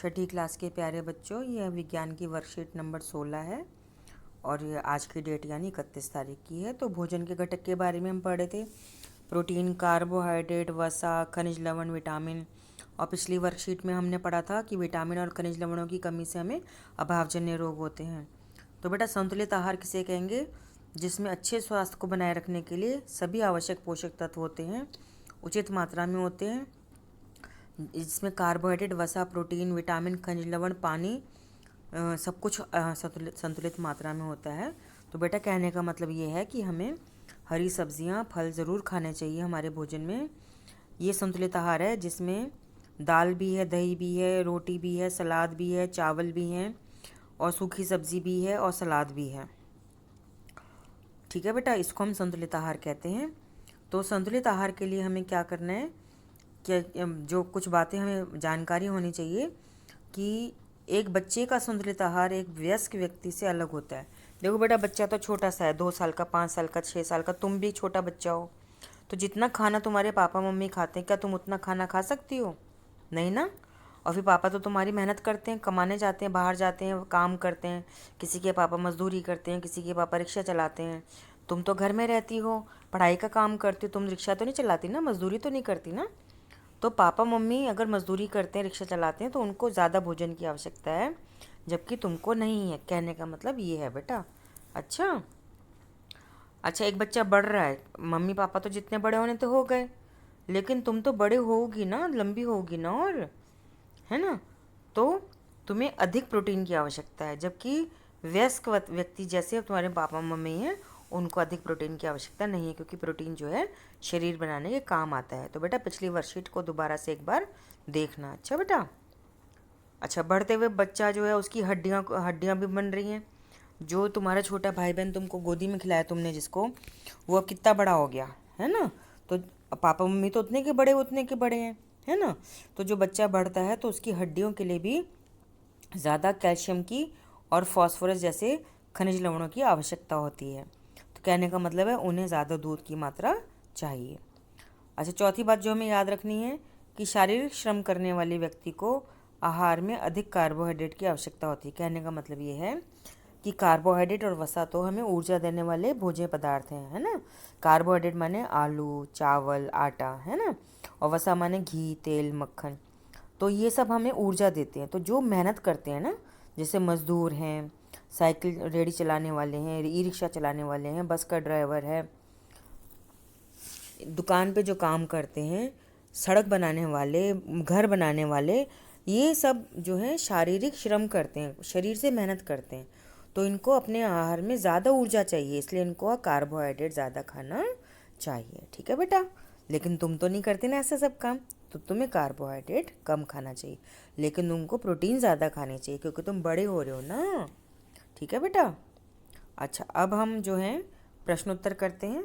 छठी class के प्यारे बच्चों, यह विज्ञान की वर्कशीट नंबर 16 है और ये आज की डेट यानी 31 तारीख की है। तो भोजन के घटक के बारे में हम पढ़े थे। प्रोटीन, कार्बोहाइड्रेट, वसा, खनिज लवण, विटामिन। और पिछली वर्कशीट में हमने पढ़ा था कि विटामिन और खनिज लवणों की कमी से हमें अभावजन्य रोग होते हैं। तो बेटा संतुलित आहार किसे कहेंगे? जिसमें अच्छे स्वास्थ्य को बनाए रखने के लिए सभी आवश्यक पोषक तत्व होते हैं, उचित मात्रा में होते हैं। इसमें कार्बोहाइड्रेट, वसा, प्रोटीन, विटामिन, खनिज लवण, पानी सब कुछ संतुलित मात्रा में होता है। तो बेटा कहने का मतलब ये है कि हमें हरी सब्जियां, फल ज़रूर खाने चाहिए हमारे भोजन में। ये संतुलित आहार है जिसमें दाल भी है, दही भी है, रोटी भी है, सलाद भी है, चावल भी हैं और सूखी सब्जी भी है और सलाद भी है। ठीक है बेटा, इसको हम संतुलित आहार कहते हैं। तो संतुलित आहार के लिए हमें क्या करना है, क्या जो कुछ बातें हमें जानकारी होनी चाहिए कि एक बच्चे का संतुलित आहार एक वयस्क व्यक्ति से अलग होता है। देखो बेटा, बच्चा तो छोटा सा है, 2 साल का, 5 साल का, 6 साल का। तुम भी छोटा बच्चा हो, तो जितना खाना तुम्हारे पापा मम्मी खाते हैं, क्या तुम उतना खाना खा सकती हो? नहीं ना। और फिर पापा तो तुम्हारी मेहनत करते हैं, कमाने जाते हैं, बाहर जाते हैं, काम करते हैं। किसी के पापा मजदूरी करते हैं, किसी के पापा रिक्शा चलाते हैं। तुम तो घर में रहती हो, पढ़ाई का काम करती हो, तुम रिक्शा तो नहीं चलाती ना, मजदूरी तो नहीं करती ना। तो पापा मम्मी अगर मजदूरी करते हैं, रिक्शा चलाते हैं, तो उनको ज़्यादा भोजन की आवश्यकता है, जबकि तुमको नहीं है। कहने का मतलब ये है बेटा। अच्छा अच्छा, एक बच्चा बढ़ रहा है, मम्मी पापा तो जितने बड़े होने तो हो गए, लेकिन तुम तो बड़े होगी ना, लंबी होगी ना, और है ना। तो तुम्हें अधिक प्रोटीन की आवश्यकता है, जबकि वयस्क व्यक्ति जैसे तुम्हारे पापा मम्मी हैं, उनको अधिक प्रोटीन की आवश्यकता नहीं है, क्योंकि प्रोटीन जो है शरीर बनाने के काम आता है। तो बेटा पिछली वर्कशीट को दोबारा से एक बार देखना। अच्छा बेटा। अच्छा, बढ़ते हुए बच्चा जो है उसकी हड्डियाँ भी बन रही हैं। जो तुम्हारा छोटा भाई बहन तुमको गोदी में खिलाया तुमने जिसको, वो अब कितना बड़ा हो गया है ना। तो पापा मम्मी तो उतने के बड़े हैं, है ना। तो जो बच्चा बढ़ता है तो उसकी हड्डियों के लिए भी ज़्यादा कैल्शियम की और फॉस्फोरस जैसे खनिज लवणों की आवश्यकता होती है। तो कहने का मतलब है उन्हें ज़्यादा दूध की मात्रा चाहिए। अच्छा, चौथी बात जो हमें याद रखनी है कि शारीरिक श्रम करने वाले व्यक्ति को आहार में अधिक कार्बोहाइड्रेट की आवश्यकता होती है। कहने का मतलब ये है कि कार्बोहाइड्रेट और वसा तो हमें ऊर्जा देने वाले भोज्य पदार्थ हैं, है ना। कार्बोहाइड्रेट माने आलू, चावल, आटा, है ना। और वसा माने घी, तेल, मक्खन। तो ये सब हमें ऊर्जा देते हैं। तो जो मेहनत करते हैं ना, जैसे मजदूर हैं, साइकिल रेडी चलाने वाले हैं, ई रिक्शा चलाने वाले हैं, बस का ड्राइवर है, दुकान पे जो काम करते हैं, सड़क बनाने वाले, घर बनाने वाले, ये सब जो है शारीरिक श्रम करते हैं, शरीर से मेहनत करते हैं। तो इनको अपने आहार में ज़्यादा ऊर्जा चाहिए, इसलिए इनको कार्बोहाइड्रेट ज़्यादा खाना चाहिए। ठीक है बेटा। लेकिन तुम तो नहीं करते ना ऐसा सब काम, तो तुम्हें कार्बोहाइड्रेट कम खाना चाहिए, लेकिन तुमको प्रोटीन ज़्यादा खानी चाहिए, क्योंकि तुम बड़े हो रहे हो ना। ठीक है बेटा। अच्छा, अब हम जो है प्रश्नोत्तर करते हैं।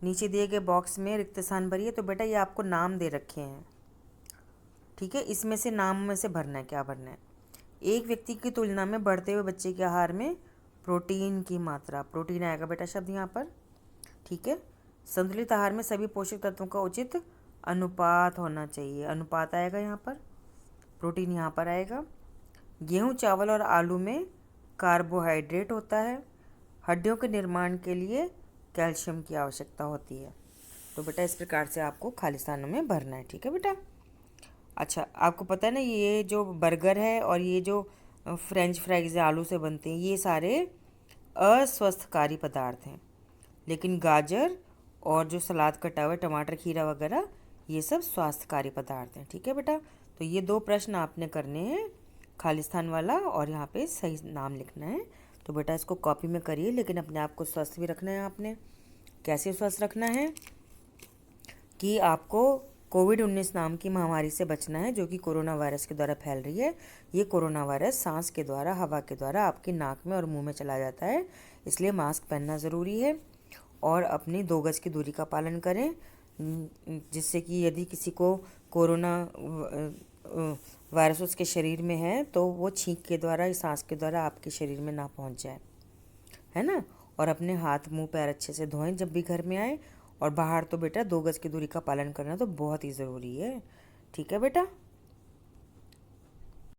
नीचे दिए गए बॉक्स में रिक्त स्थान भरिए। तो बेटा ये आपको नाम दे रखे हैं, ठीक है। इसमें से नाम में से भरना है, क्या भरना है। एक व्यक्ति की तुलना में बढ़ते हुए बच्चे के आहार में प्रोटीन की मात्रा, प्रोटीन आएगा बेटा शब्द यहाँ पर, ठीक है। संतुलित आहार में सभी पोषक तत्वों का उचित अनुपात होना चाहिए, अनुपात आएगा यहाँ पर, प्रोटीन यहाँ पर आएगा। गेहूँ, चावल और आलू में कार्बोहाइड्रेट होता है। हड्डियों के निर्माण के लिए कैल्शियम की आवश्यकता होती है। तो बेटा इस प्रकार से आपको खाली स्थानों में भरना है, ठीक है बेटा। अच्छा, आपको पता है ना, ये जो बर्गर है और ये जो फ्रेंच फ्राइज आलू से बनते हैं, ये सारे अस्वस्थकारी पदार्थ हैं। लेकिन गाजर और जो सलाद कटा हुआ है, टमाटर, खीरा वगैरह, ये सब स्वास्थ्यकारी पदार्थ हैं। ठीक है बेटा। तो ये 2 प्रश्न आपने करने हैं, खालिस्तान वाला और यहाँ पे सही नाम लिखना है। तो बेटा इसको कॉपी में करिए, लेकिन अपने आप को स्वस्थ भी रखना है आपने। कैसे स्वस्थ रखना है कि आपको कोविड-19 नाम की महामारी से बचना है, जो कि कोरोना वायरस के द्वारा फैल रही है। ये कोरोना वायरस सांस के द्वारा, हवा के द्वारा आपकी नाक में और मुंह में चला जाता है, इसलिए मास्क पहनना ज़रूरी है। और अपनी 2 गज की दूरी का पालन करें, जिससे कि यदि किसी को कोरोना वायरस उसके शरीर में है, तो वो छींक के द्वारा या सांस के द्वारा आपके शरीर में ना पहुंच जाए, है ना। और अपने हाथ, मुंह, पैर अच्छे से धोएं जब भी घर में आए। और बाहर तो बेटा 2 गज की दूरी का पालन करना तो बहुत ही ज़रूरी है। ठीक है बेटा।